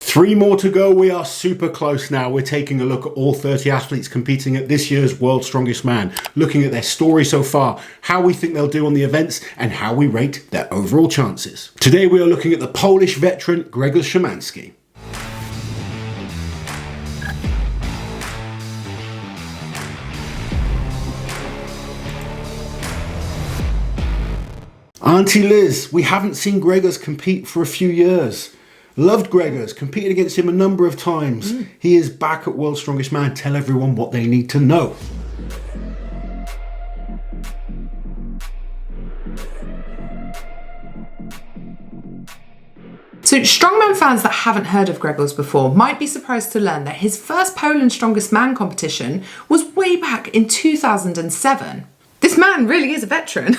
Three more to go. We are super close now. We're taking a look at all 30 athletes competing at this year's World's Strongest Man, looking at their story so far, how we think they'll do on the events, and how we rate their overall chances. Today we are looking at the Polish veteran Grzegorz Szymański. Auntie Liz, we haven't seen Grzegorz compete for a few years. Loved Grzegorz, competed against him a number of times. He is back at World's Strongest Man. Tell everyone what they need to know. So strongman fans that haven't heard of Grzegorz before might be surprised to learn that his first Poland Strongest Man competition was way back in 2007. This man really is a veteran.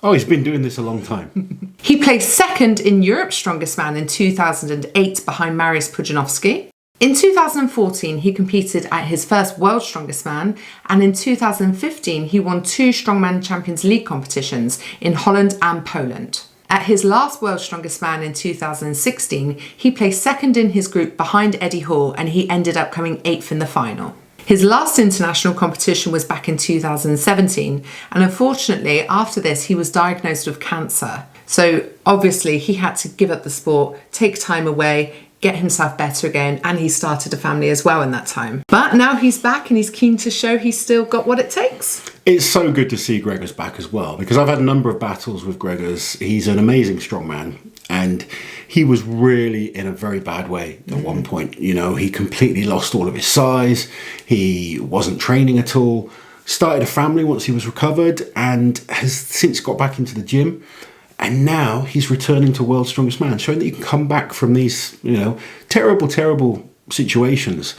Oh, he's been doing this a long time. He placed second in Europe's Strongest Man in 2008 behind Mariusz Pudzianowski. In 2014, he competed at his first World's Strongest Man, and in 2015, he won 2 Strongman Champions League competitions in Holland and Poland. At his last World's Strongest Man in 2016, he placed second in his group behind Eddie Hall, and he ended up coming 8th in the final. His last international competition was back in 2017, and unfortunately after this he was diagnosed with cancer. So obviously he had to give up the sport, take time away, get himself better again, and he started a family as well in that time. But now he's back and he's keen to show he's still got what it takes. It's so good to see Grzegorz back as well, because I've had a number of battles with Grzegorz. He's an amazing strongman, and he was really in a very bad way at one point. You know, he completely lost all of his size. He wasn't training at all. Started a family once he was recovered, and has since got back into the gym. And now he's returning to World's Strongest Man, showing that you can come back from these, you know, terrible, terrible situations.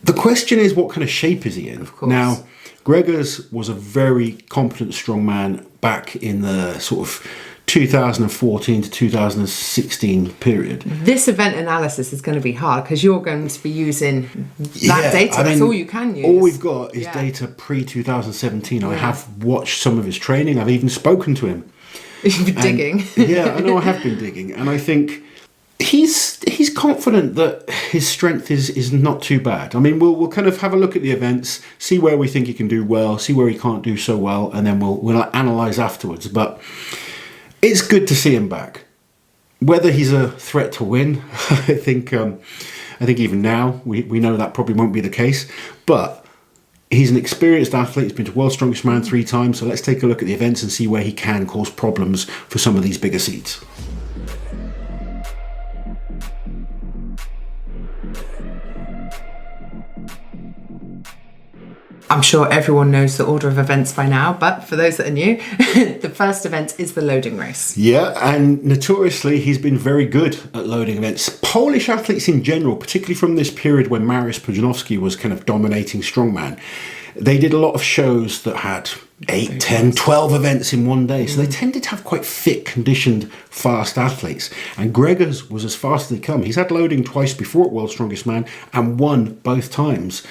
The question is, what kind of shape is he in? Of course. Now, Grzegorz was a very competent strongman back in the sort of 2014 to 2016 period. This event analysis is going to be hard because you're going to be using that data. That's all you can use. All we've got is data pre-2017. I have watched some of his training. I've even spoken to him. You've been digging. Yeah, I know I have been digging. And I think he's confident that his strength is not too bad. I mean, we'll kind of have a look at the events, see where we think he can do well, see where he can't do so well, and then we'll analyse afterwards. But it's good to see him back. Whether he's a threat to win, I think even now we know that probably won't be the case. But he's an experienced athlete. He's been to World's Strongest Man 3 times. So let's take a look at the events and see where he can cause problems for some of these bigger seeds. I'm sure everyone knows the order of events by now, but for those that are new, the first event is the loading race. Yeah, and notoriously he's been very good at loading events. Polish athletes in general, particularly from this period when Mariusz Pudzianowski was kind of dominating strongman, they did a lot of shows that had 8, 10, 12 events in one day. So they tended to have quite fit, conditioned, fast athletes. And Grzegorz was as fast as they come. He's had loading twice before at World's Strongest Man and won both times.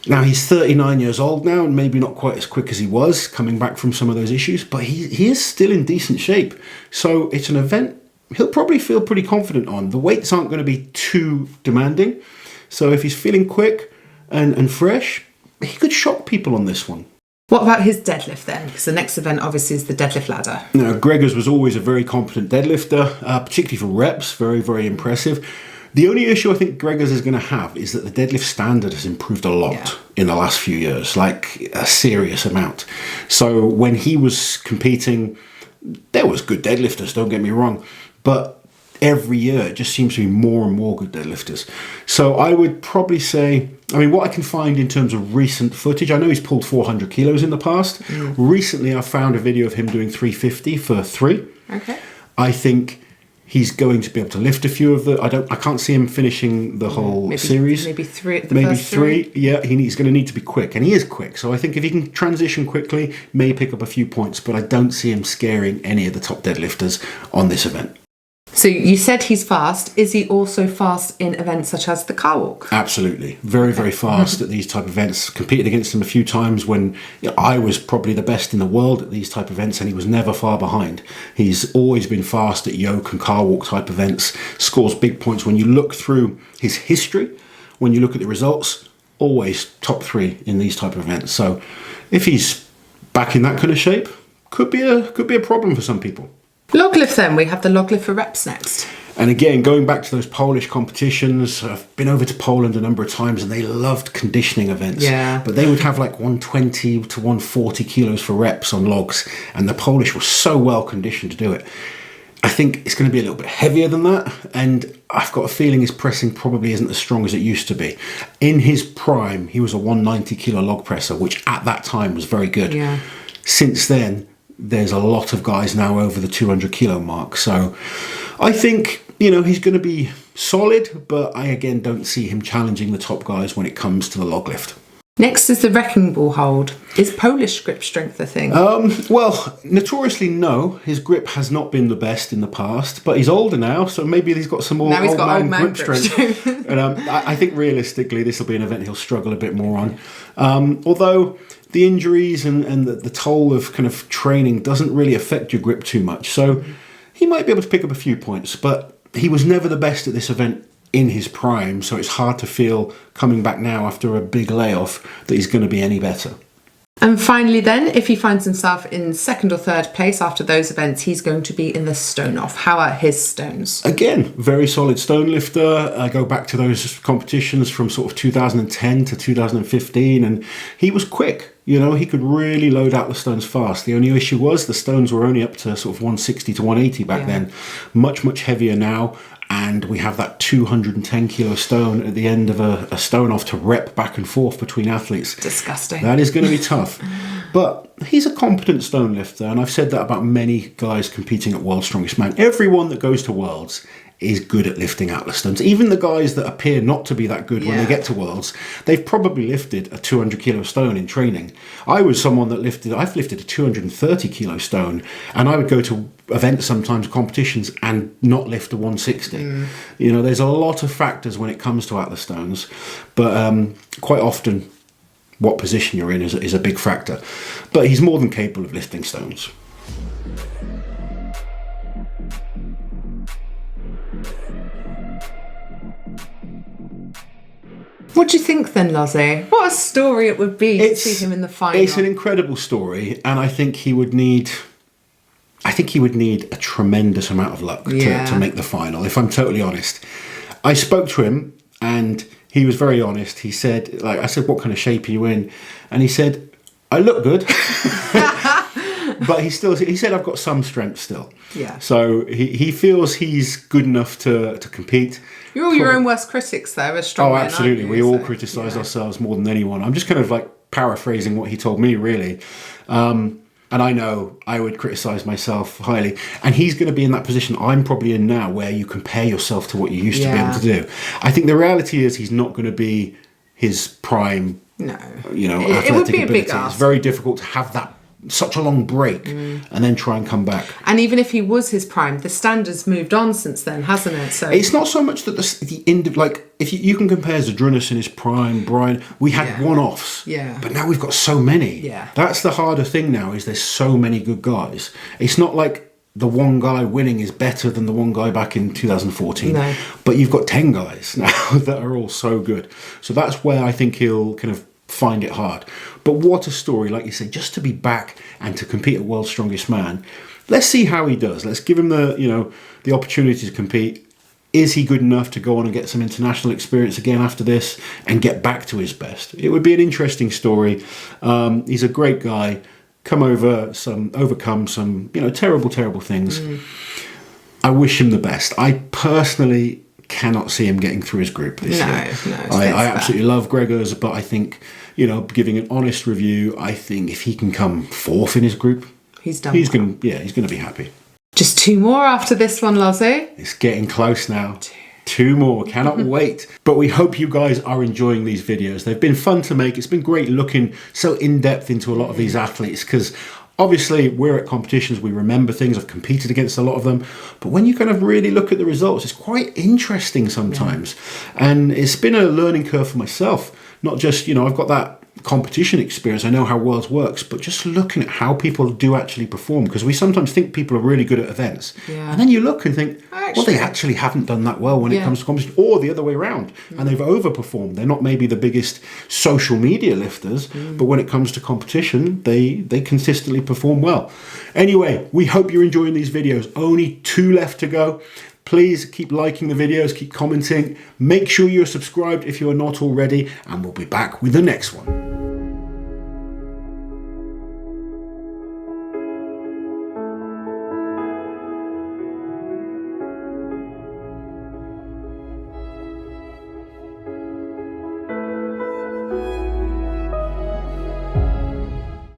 Now, he's 39 years old now, and maybe not quite as quick as he was coming back from some of those issues, but he is still in decent shape. So it's an event he'll probably feel pretty confident on. The weights aren't going to be too demanding. So if he's feeling quick and fresh, he could shock people on this one. What about his deadlift then? Because the next event obviously is the deadlift ladder. Now, Grzegorz was always a very competent deadlifter, particularly for reps, very, very impressive. The only issue I think Grzegorz is going to have is that the deadlift standard has improved a lot in the last few years, like a serious amount. So when he was competing, there was good deadlifters, don't get me wrong, but every year it just seems to be more and more good deadlifters. So I would probably say, I mean, what I can find in terms of recent footage, I know he's pulled 400 kilos in the past. Recently I found a video of him doing 350 for 3. Okay. I think He's going to be able to lift a few of the. I can't see him finishing the whole series. Maybe three. Maybe three. Yeah, he's going to need to be quick, and he is quick. So I think if he can transition quickly, may pick up a few points. But I don't see him scaring any of the top deadlifters on this event. So you said he's fast. Is he also fast in events such as the car walk? Absolutely. Very, very fast at these type of events. Competed against him a few times when I was probably the best in the world at these type of events, and he was never far behind. He's always been fast at yoke and car walk type events, scores big points. When you look through his history, when you look at the results, always top 3 in these type of events. So if he's back in that kind of shape, could be a problem for some people. Log lift then, we have the log lift for reps next. And again, going back to those Polish competitions, I've been over to Poland a number of times and they loved conditioning events. Yeah. But they would have like 120 to 140 kilos for reps on logs. And the Polish were so well conditioned to do it. I think it's going to be a little bit heavier than that. And I've got a feeling his pressing probably isn't as strong as it used to be. In his prime, he was a 190 kilo log presser, which at that time was very good. Yeah. Since then, there's a lot of guys now over the 200 kilo mark. So I think, he's going to be solid, but I again don't see him challenging the top guys when it comes to the log lift. Next is the wrecking ball hold. Is Polish grip strength a thing? Well, notoriously no. His grip has not been the best in the past, but he's older now, so maybe he's got some more old man grip strength. And I think realistically this will be an event he'll struggle a bit more on. Although the injuries and the toll of kind of training doesn't really affect your grip too much. So he might be able to pick up a few points, but he was never the best at this event in his prime, so it's hard to feel coming back now after a big layoff that he's going to be any better. And finally then, if he finds himself in 2nd or 3rd place after those events, he's going to be in the stone off. How are his stones? Again, very solid stone lifter. I go back to those competitions from sort of 2010 to 2015, and he was quick. He could really load out the stones fast. The only issue was the stones were only up to sort of 160 to 180 back then. Much, much heavier now. And we have that 210 kilo stone at the end of a stone off to rep back and forth between athletes. Disgusting. That is going to be tough. But he's a competent stone lifter. And I've said that about many guys competing at World's Strongest Man. Everyone that goes to Worlds is good at lifting Atlas stones. Even the guys that appear not to be that good when they get to Worlds, they've probably lifted a 200 kilo stone in training. I was someone that I've lifted a 230 kilo stone, and I would go to events sometimes, competitions, and not lift a 160. There's a lot of factors when it comes to Atlas stones, but quite often what position you're in is a big factor. But he's more than capable of lifting stones. What do you think then, Laze? What a story it would be to see him in the final. It's an incredible story, and I think he would need a tremendous amount of luck to make the final, if I'm totally honest. I spoke to him and he was very honest. He said, I said, what kind of shape are you in? And he said, I look good. But he said, I've got some strength still. Yeah. So he feels he's good enough to compete. You're all your own worst critics though, as Strongman. Oh, absolutely. We all criticise ourselves more than anyone. I'm just kind of like paraphrasing what he told me, really. And I know I would criticise myself highly. And he's going to be in that position I'm probably in now, where you compare yourself to what you used to be able to do. I think the reality is he's not going to be his prime, athletic it would be ability. A big ask. It's very difficult to have such a long break and then try and come back. And even if he was his prime, the standard's moved on since then, hasn't it? So it's not so much that if you can compare Zydrunas in his prime, Brian, we had one-offs. Yeah. But now we've got so many. Yeah. That's the harder thing now, is there's so many good guys. It's not like the one guy winning is better than the one guy back in 2014. No. But you've got 10 guys now that are all so good. So that's where I think he'll kind of find it hard. But what a story, like you say, just to be back and to compete at World's Strongest Man. Let's see how he does. Let's give him the opportunity to compete. Is he good enough to go on and get some international experience again after this and get back to his best? It would be an interesting story. He's a great guy. Overcome some terrible things. I wish him the best. I personally cannot see him getting through his group this year. I absolutely love Grzegorz, but I think, giving an honest review, I think if he can come 4th in his group, he's done. He's going to be happy. Just 2 more after this one, Lozzie. It's getting close now. 2 more, cannot wait. But we hope you guys are enjoying these videos. They've been fun to make. It's been great looking so in-depth into a lot of these athletes, because obviously we're at competitions, we remember things, I've competed against a lot of them, but when you kind of really look at the results, it's quite interesting sometimes. And it's been a learning curve for myself. Not just, you know, I've got that competition experience, I know how Worlds works, but just looking at how people do actually perform, because we sometimes think people are really good at events, and then you look and think, well, they actually haven't done that well when it comes to competition, or the other way around, and they've overperformed. They're not maybe the biggest social media lifters, but when it comes to competition, they consistently perform well. Anyway, we hope you're enjoying these videos. Only 2 left to go. Please keep liking the videos, keep commenting. Make sure you're subscribed if you are not already, and we'll be back with the next one.